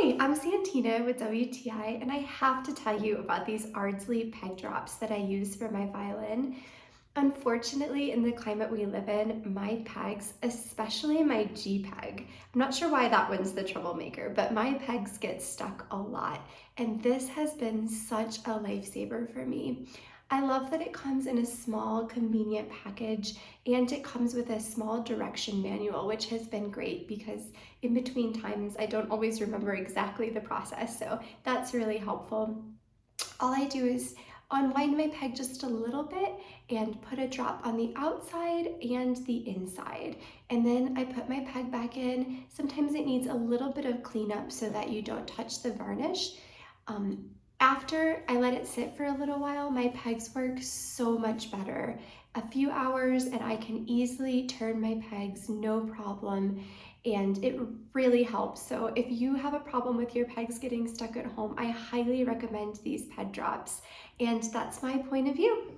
Hi, I'm Santina with WTI, and I have to tell you about these Ardsley Peg Drops that I use for my violin. Unfortunately, in the climate we live in, my pegs, especially my G peg, I'm not sure why that one's the troublemaker, but my pegs get stuck a lot, and this has been such a lifesaver for me. I love that it comes in a small, convenient package, and it comes with a small direction manual, which has been great because in between times I don't always remember exactly the process, so that's really helpful. All I do is unwind my peg just a little bit and put a drop on the outside and the inside. And then I put my peg back in. Sometimes it needs a little bit of cleanup so that you don't touch the varnish. Um, After I let it sit for a little while, my pegs work so much better. A few hours and I can easily turn my pegs, no problem, and it really helps. So if you have a problem with your pegs getting stuck at home, I highly recommend these peg drops. And that's my point of view.